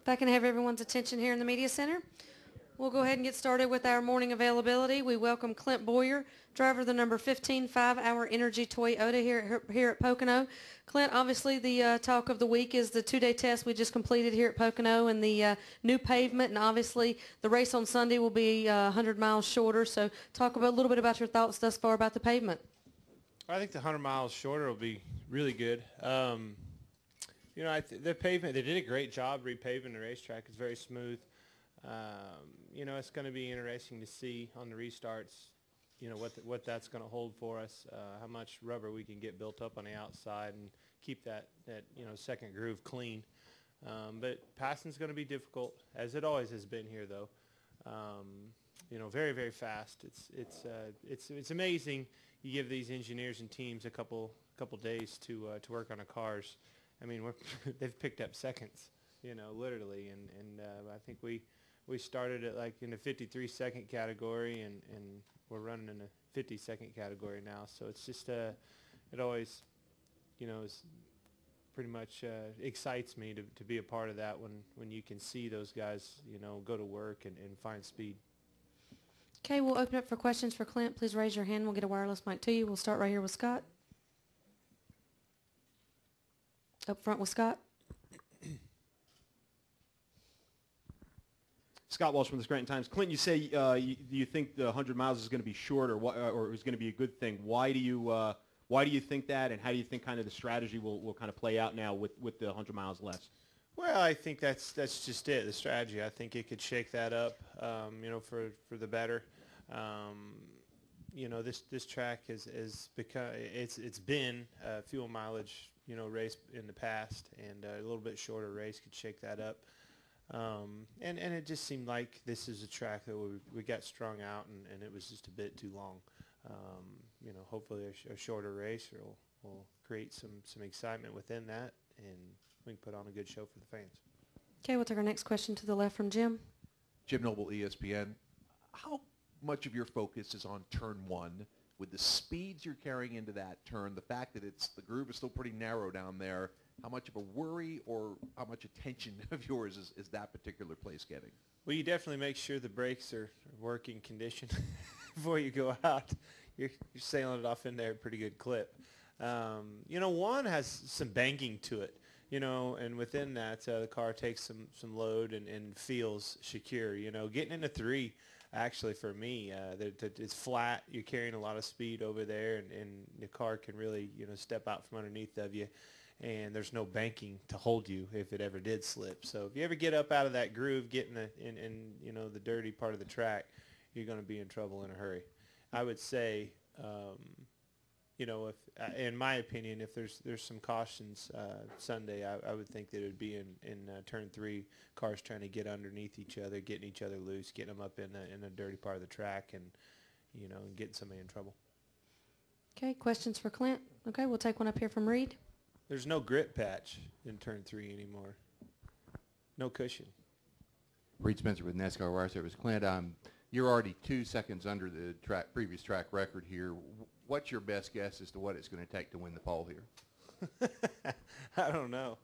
If I can have everyone's attention here in the Media Center. We'll go ahead and get started with our morning availability. We welcome Clint Bowyer, driver of the number 15 5-Hour Energy Toyota here at Pocono. Clint, obviously the talk of the week is the two-day test we just completed here at Pocono and the new pavement, and obviously the race on Sunday will be 100 miles shorter. So talk a little bit about your thoughts thus far about the pavement. I think the 100 miles shorter will be really good. You know, the pavement, they did a great job repaving the racetrack. It's very smooth. You know, it's going to be interesting to see on the restarts, you know, what that's going to hold for us, how much rubber we can get built up on the outside and keep that you know, second groove clean. But passing's going to be difficult, as it always has been here, though. You know, very, very fast. It's amazing. You give these engineers and teams a couple days to work on the cars. I mean, they've picked up seconds, you know, literally, and I think we started it like in the 53-second category, and we're running in the 50-second category now. So it's just it always, you know, is pretty much excites me to be a part of that when you can see those guys, you know, go to work and find speed. Okay, we'll open up for questions for Clint. Please raise your hand. We'll get a wireless mic to you. We'll start right here with Scott. Up front with Scott. Scott Walsh from the Scranton Times. Clint, you say you think the 100 miles is going to be short, or is going to be a good thing. Why do you think that, and how do you think kind of the strategy will kind of play out now with the 100 miles less? Well, I think that's just it, the strategy. I think it could shake that up, you know, for the better. You know, this track has become it's been a fuel mileage, you know, race in the past, and a little bit shorter race could shake that up. And it just seemed like this is a track that we got strung out, and it was just a bit too long. You know, hopefully a shorter race will create some excitement within that, and we can put on a good show for the fans. Okay, we'll take our next question to the left from Jim. Jim Noble, ESPN. How much of your focus is on turn one with the speeds you're carrying into that turn, the fact that the groove is still pretty narrow down there? How much of a worry or how much attention of yours is that particular place getting? Well, you definitely make sure the brakes are working condition before you go out. You're sailing it off in there at a pretty good clip. You know, one has some banging to it, you know, and within that, the car takes some load and feels secure. You know, getting into three, actually, for me, it's flat. You're carrying a lot of speed over there, and the car can really, you know, step out from underneath of you. And there's no banking to hold you if it ever did slip. So if you ever get up out of that groove, get in you know, the dirty part of the track, you're going to be in trouble in a hurry. I would say, you know, if in my opinion, if there's some cautions Sunday, I would think that it would be in turn three, cars trying to get underneath each other, getting each other loose, getting them up in a dirty part of the track, and, you know, getting somebody in trouble. Okay, questions for Clint? Okay, we'll take one up here from Reed. There's no grip patch in turn three anymore. No cushion. Reed Spencer with NASCAR Wire Service. Clint, you're already 2 seconds under the previous track record here. What's your best guess as to what it's going to take to win the pole here? I don't know.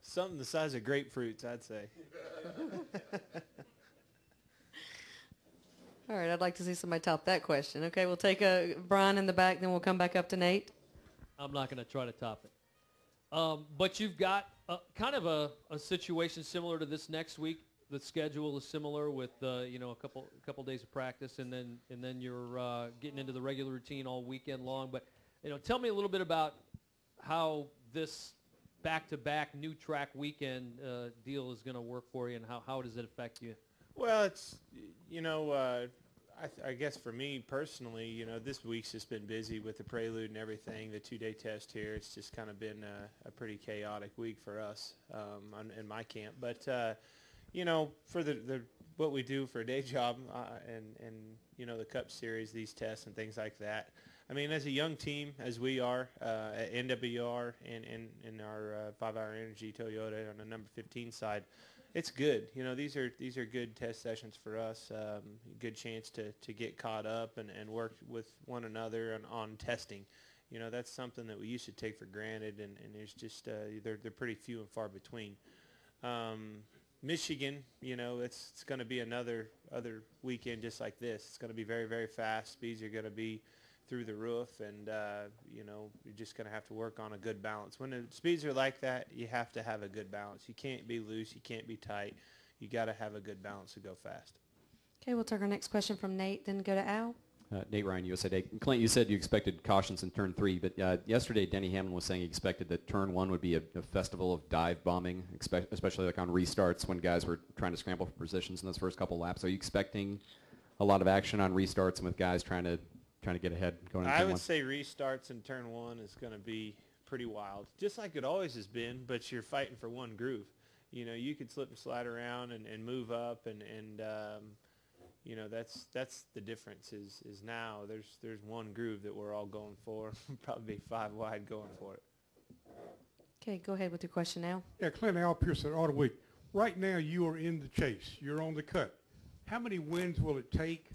Something the size of grapefruits, I'd say. All right, I'd like to see somebody top that question. Okay, we'll take Brian in the back, then we'll come back up to Nate. I'm not going to try to top it. But you've got kind of a situation similar to this next week. The schedule is similar with you know, a couple days of practice, and then you're getting into the regular routine all weekend long. But you know, tell me a little bit about how this back-to-back new track weekend deal is going to work for you, and how does it affect you? Well, it's, you know, I guess for me personally, you know, this week's just been busy with the prelude and everything, the two-day test here. It's just kind of been a pretty chaotic week for us in my camp. But, you know, for the what we do for a day job and, you know, the Cup Series, these tests and things like that, I mean, as a young team, as we are at NWR and in our 5-Hour Energy Toyota on the number 15 side, it's good. You know, these are good test sessions for us. Good chance to get caught up and work with one another on testing. You know, that's something that we used to take for granted, and there's just they're pretty few and far between. Michigan, you know, it's going to be other weekend just like this. It's going to be very, very fast. Speeds are going to be through the roof, and you know, you're just going to have to work on a good balance. When the speeds are like that, you have to have a good balance. You can't be loose. You can't be tight. You got to have a good balance to go fast. Okay, we'll take our next question from Nate, then go to Al. Nate Ryan, USA Today. Clint, you said you expected cautions in Turn 3, but yesterday Denny Hamlin was saying he expected that Turn 1 would be a festival of dive bombing, especially like on restarts when guys were trying to scramble for positions in those first couple laps. Are you expecting a lot of action on restarts and with guys trying to get ahead going into I Turn would 1? say restarts in Turn 1 is going to be pretty wild, just like it always has been, but you're fighting for one groove. You know, you could slip and slide around and move up, and you know, that's the difference is now there's one groove that we're all going for. Probably 5 wide going for it. Okay, go ahead with your question now. Yeah, Clint, Al Pearson, Auto Week. Right now you are in the chase. You're on the cut. How many wins will it take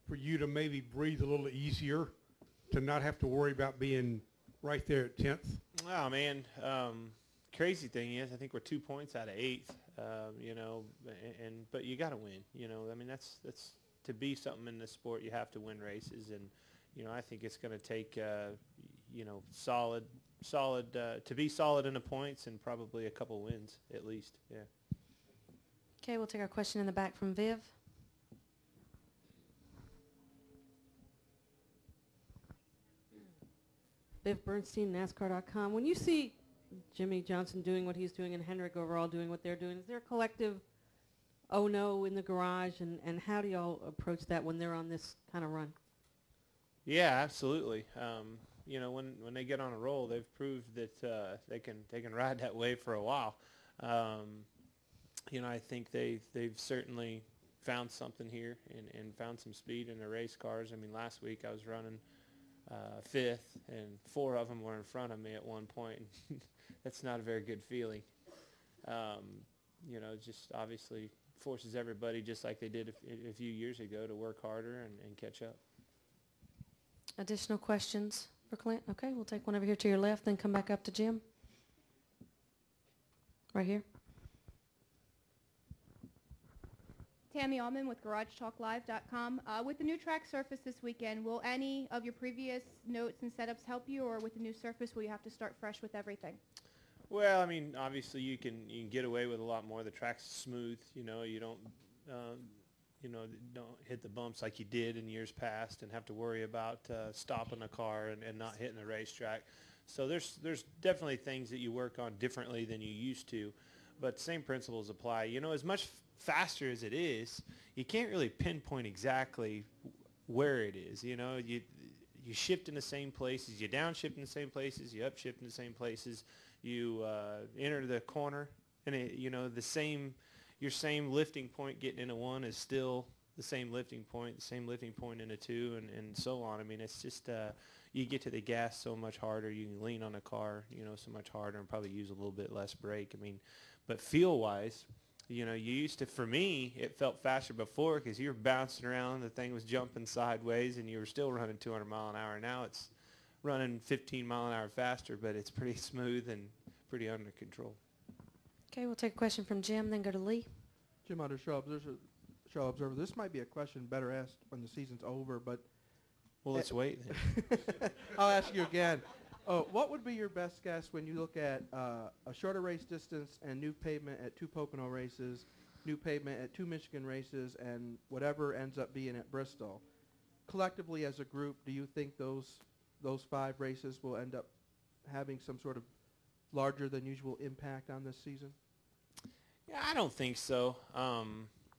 for you to maybe breathe a little easier, to not have to worry about being right there at 10th? Oh, man. Crazy thing is, I think we're 2 points out of 8th. You know, but you got to win. You know, I mean, that's to be something in this sport, you have to win races, and you know, I think it's going to take you know, solid to be solid in the points, and probably a couple wins at least. Yeah. Okay, we'll take our question in the back from Viv. Viv Bernstein, NASCAR.com. When you see Jimmy Johnson doing what he's doing and Hendrick overall doing what they're doing, is there a collective oh no in the garage, and how do y'all approach that when they're on this kind of run? Yeah, absolutely. You know, when they get on a roll, they've proved that they can ride that way for a while. You know, I think they've certainly found something here and found some speed in their race cars. I mean, last week I was running 5th, and 4 of them were in front of me at one point. That's not a very good feeling. You know, just obviously forces everybody, just like they did a few years ago, to work harder and catch up. Additional questions for Clint? Okay, we'll take one over here to your left, then come back up to Jim. Right here. Tammy Allman with GarageTalkLive.com. With the new track surface this weekend, will any of your previous notes and setups help you, or with the new surface will you have to start fresh with everything? Well, I mean, obviously you can get away with a lot more. The track's smooth. You know, you don't hit the bumps like you did in years past and have to worry about stopping a car and not hitting the racetrack. So there's definitely things that you work on differently than you used to, but same principles apply. You know, as much faster as it is, you can't really pinpoint exactly where it is. You know, you shift in the same places, you downshift in the same places, you upshift in the same places, you enter the corner, and you know, your same lifting point getting into 1 is still the same lifting point in a 2, and so on. I mean, it's just you get to the gas so much harder, you can lean on the car, you know, so much harder, and probably use a little bit less brake. I mean, but feel-wise, you know, you used to, for me, it felt faster before because you were bouncing around, the thing was jumping sideways, and you were still running 200 mile an hour. Now it's running 15 mile an hour faster, but it's pretty smooth and pretty under control. Okay, we'll take a question from Jim, then go to Lee. Jim Hunter, Show Observer. This might be a question better asked when the season's over, but... Well, let's wait then. I'll ask you again. What would be your best guess when you look at a shorter race distance and new pavement at 2 Pocono races, new pavement at 2 Michigan races, and whatever ends up being at Bristol? Collectively as a group, do you think those 5 races will end up having some sort of larger than usual impact on this season? Yeah, I don't think so.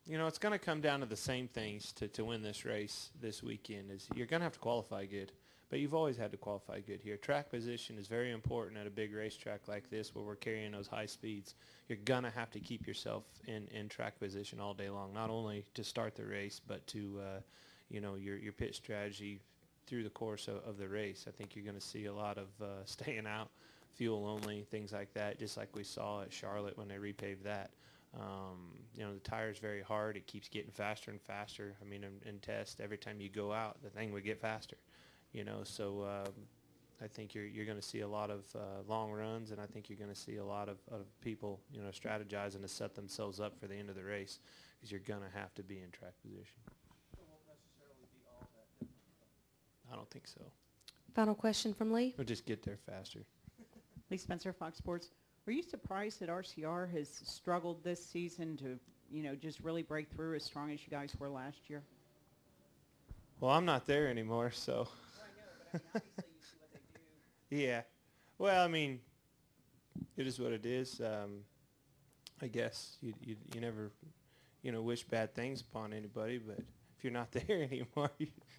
You know, it's going to come down to the same things to win this race this weekend. Is you're going to have to qualify good, but you've always had to qualify good here. Track position is very important at a big racetrack like this where we're carrying those high speeds. You're going to have to keep yourself in track position all day long, not only to start the race, but to, you know, your pit strategy through the course of the race. I think you're going to see a lot of staying out, fuel only, things like that, just like we saw at Charlotte when they repaved that. You know, the tire's very hard. It keeps getting faster and faster. I mean, in test, every time you go out, the thing would get faster. You know, so I think you're going to see a lot of long runs, and I think you're going to see a lot of people, strategizing to set themselves up for the end of the race, because you're going to have to be in track position. So it won't necessarily be all that different. I don't think so. Final question from Lee. We'll just get there faster. Lee Spencer, Fox Sports. Are you surprised that RCR has struggled this season to, just really break through as strong as you guys were last year? Well, I'm not there anymore, so. I know, but obviously you see what they do. Yeah. Well, I mean, it is what it is. I guess you never, wish bad things upon anybody, but if you're not there anymore,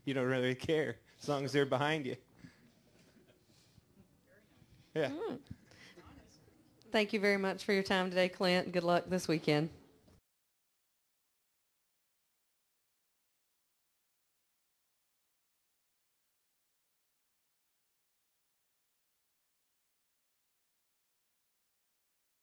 you don't really care as long as they're behind you. Yeah. Thank you very much for your time today, Clint. Good luck this weekend.